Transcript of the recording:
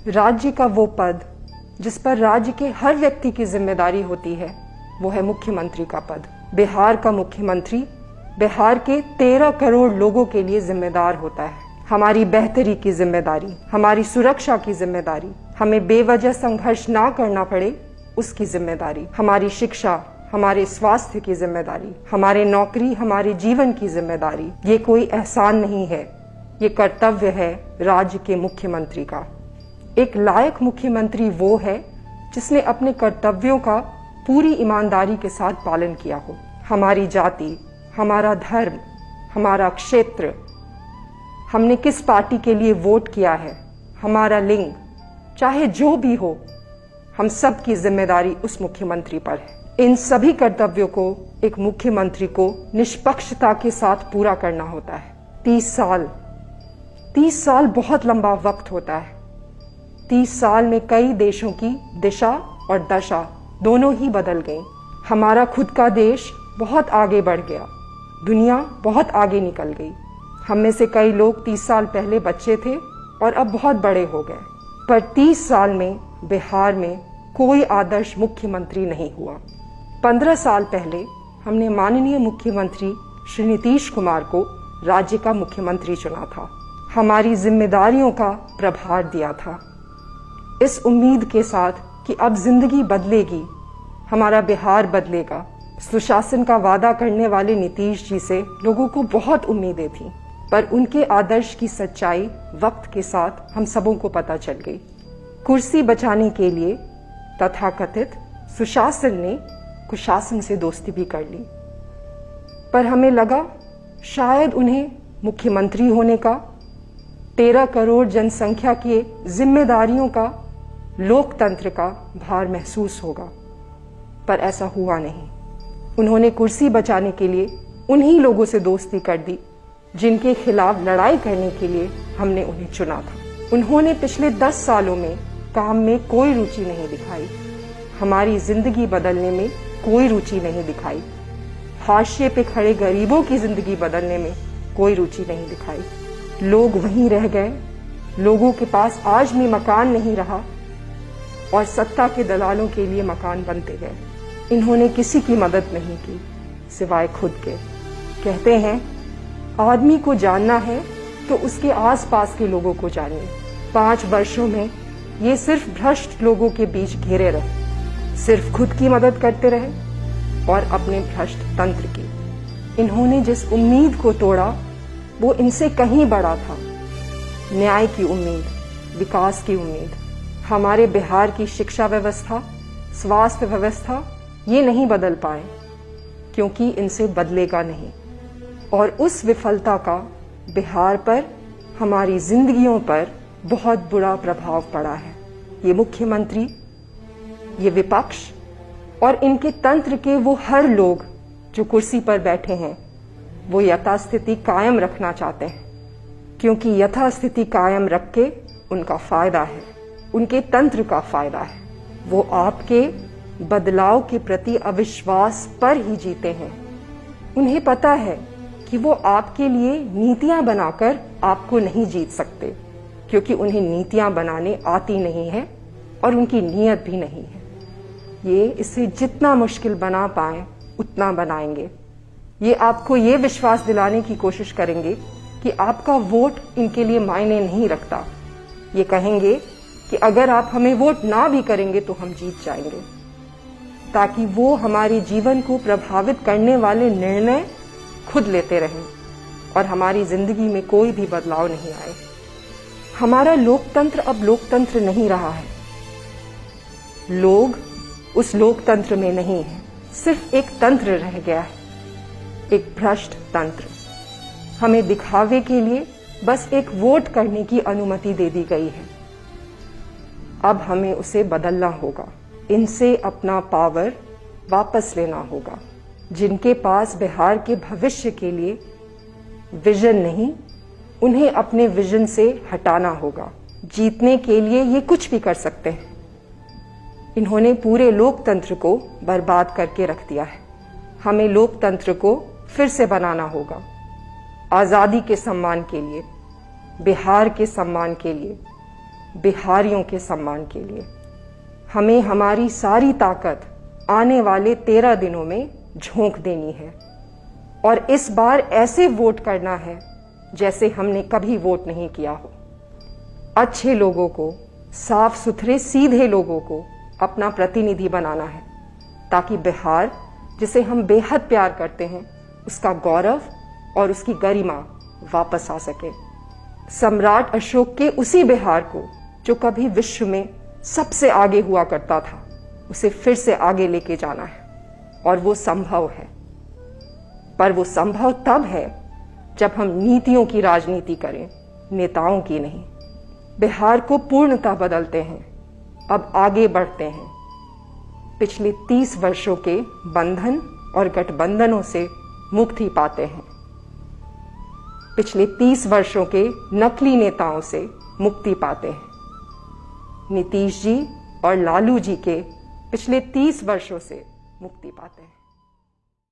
राज्य का वो पद जिस पर राज्य के हर व्यक्ति की जिम्मेदारी होती है, वो है मुख्यमंत्री का पद। बिहार का मुख्यमंत्री बिहार के 13 करोड़ लोगों के लिए जिम्मेदार होता है। हमारी बेहतरी की जिम्मेदारी, हमारी सुरक्षा की जिम्मेदारी, हमें बेवजह संघर्ष ना करना पड़े उसकी जिम्मेदारी, हमारी शिक्षा, हमारे स्वास्थ्य की जिम्मेदारी, हमारे नौकरी, हमारे जीवन की जिम्मेदारी, ये कोई एहसान नहीं है, ये कर्तव्य है राज्य के मुख्यमंत्री का। एक लायक मुख्यमंत्री वो है जिसने अपने कर्तव्यों का पूरी ईमानदारी के साथ पालन किया हो। हमारी जाति, हमारा धर्म, हमारा क्षेत्र, हमने किस पार्टी के लिए वोट किया है, हमारा लिंग, चाहे जो भी हो, हम सब की जिम्मेदारी उस मुख्यमंत्री पर है। इन सभी कर्तव्यों को एक मुख्यमंत्री को निष्पक्षता के साथ पूरा करना होता है। 30 साल बहुत लंबा वक्त होता है। 30 साल में कई देशों की दिशा और दशा दोनों ही बदल गई। हमारा खुद का देश बहुत आगे बढ़ गया, दुनिया बहुत आगे निकल गई। हम में से कई लोग 30 साल पहले बच्चे थे और अब बहुत बड़े हो गए, पर 30 साल में बिहार में कोई आदर्श मुख्यमंत्री नहीं हुआ। 15 साल पहले हमने माननीय मुख्यमंत्री श्री नीतीश कुमार को राज्य का मुख्यमंत्री चुना था, हमारी जिम्मेदारियों का प्रभार दिया था, इस उम्मीद के साथ कि अब जिंदगी बदलेगी, हमारा बिहार बदलेगा। सुशासन का वादा करने वाले नीतीश जी से लोगों को बहुत उम्मीदें थीं, पर उनके आदर्श की सच्चाई वक्त के साथ हम सबों को पता चल गई। कुर्सी बचाने के लिए तथाकथित सुशासन ने कुशासन से दोस्ती भी कर ली, पर हमें लगा शायद उन्हें मुख्यमंत्री होने का, 13 करोड़ जनसंख्या की जिम्मेदारियों का, लोकतंत्र का भार महसूस होगा, पर ऐसा हुआ नहीं। उन्होंने कुर्सी बचाने के लिए उन्हीं लोगों से दोस्ती कर दी जिनके खिलाफ लड़ाई करने के लिए हमने उन्हें चुना था। उन्होंने पिछले 10 सालों में काम में कोई रुचि नहीं दिखाई, हमारी जिंदगी बदलने में कोई रुचि नहीं दिखाई, हाशिए पे खड़े गरीबों की जिंदगी बदलने में कोई रुचि नहीं दिखाई। लोग वहीं रह गए, लोगों के पास आज भी मकान नहीं रहा और सत्ता के दलालों के लिए मकान बनते गए। इन्होंने किसी की मदद नहीं की सिवाय खुद के। कहते हैं आदमी को जानना है तो उसके आसपास के लोगों को जानिए। 5 वर्षों में ये सिर्फ भ्रष्ट लोगों के बीच घेरे रहे, सिर्फ खुद की मदद करते रहे और अपने भ्रष्ट तंत्र की। इन्होंने जिस उम्मीद को तोड़ा वो इनसे कहीं बड़ा था, न्याय की उम्मीद, विकास की उम्मीद। हमारे बिहार की शिक्षा व्यवस्था, स्वास्थ्य व्यवस्था ये नहीं बदल पाए क्योंकि इनसे बदलेगा नहीं, और उस विफलता का बिहार पर, हमारी जिंदगियों पर बहुत बुरा प्रभाव पड़ा है। ये मुख्यमंत्री, ये विपक्ष और इनके तंत्र के वो हर लोग जो कुर्सी पर बैठे हैं, वो यथास्थिति कायम रखना चाहते हैं, क्योंकि यथास्थिति कायम रख के उनका फायदा है, उनके तंत्र का फायदा है। वो आपके बदलाव के प्रति अविश्वास पर ही जीते हैं। उन्हें पता है कि वो आपके लिए नीतियां बनाकर आपको नहीं जीत सकते, क्योंकि उन्हें नीतियां बनाने आती नहीं है और उनकी नीयत भी नहीं है। ये इसे जितना मुश्किल बना पाए उतना बनाएंगे। ये आपको ये विश्वास दिलाने की कोशिश करेंगे कि आपका वोट इनके लिए मायने नहीं रखता। ये कहेंगे कि अगर आप हमें वोट ना भी करेंगे तो हम जीत जाएंगे, ताकि वो हमारे जीवन को प्रभावित करने वाले निर्णय खुद लेते रहें और हमारी जिंदगी में कोई भी बदलाव नहीं आए। हमारा लोकतंत्र अब लोकतंत्र नहीं रहा है। लोग उस लोकतंत्र में नहीं है, सिर्फ एक तंत्र रह गया है, एक भ्रष्ट तंत्र। हमें दिखावे के लिए बस एक वोट करने की अनुमति दे दी गई है। अब हमें उसे बदलना होगा, इनसे अपना पावर वापस लेना होगा। जिनके पास बिहार के भविष्य के लिए विजन नहीं, उन्हें अपने विजन से हटाना होगा। जीतने के लिए ये कुछ भी कर सकते हैं। इन्होंने पूरे लोकतंत्र को बर्बाद करके रख दिया है। हमें लोकतंत्र को फिर से बनाना होगा, आजादी के सम्मान के लिए, बिहार के सम्मान के लिए, बिहारियों के सम्मान के लिए। हमें हमारी सारी ताकत आने वाले 13 दिनों में झोंक देनी है और इस बार ऐसे वोट करना है जैसे हमने कभी वोट नहीं किया हो। अच्छे लोगों को, साफ सुथरे सीधे लोगों को अपना प्रतिनिधि बनाना है ताकि बिहार, जिसे हम बेहद प्यार करते हैं, उसका गौरव और उसकी गरिमा वापस आ सके। सम्राट अशोक के उसी बिहार को जो कभी विश्व में सबसे आगे हुआ करता था, उसे फिर से आगे लेके जाना है और वो संभव है। पर वो संभव तब है जब हम नीतियों की राजनीति करें, नेताओं की नहीं। बिहार को पूर्णतः बदलते हैं, अब आगे बढ़ते हैं। पिछले 30 वर्षों के बंधन और गठबंधनों से मुक्ति पाते हैं। पिछले 30 वर्षों के नकली नेताओं से मुक्ति पाते हैं। नीतीश जी और लालू जी के पिछले 30 वर्षों से मुक्ति पाते हैं।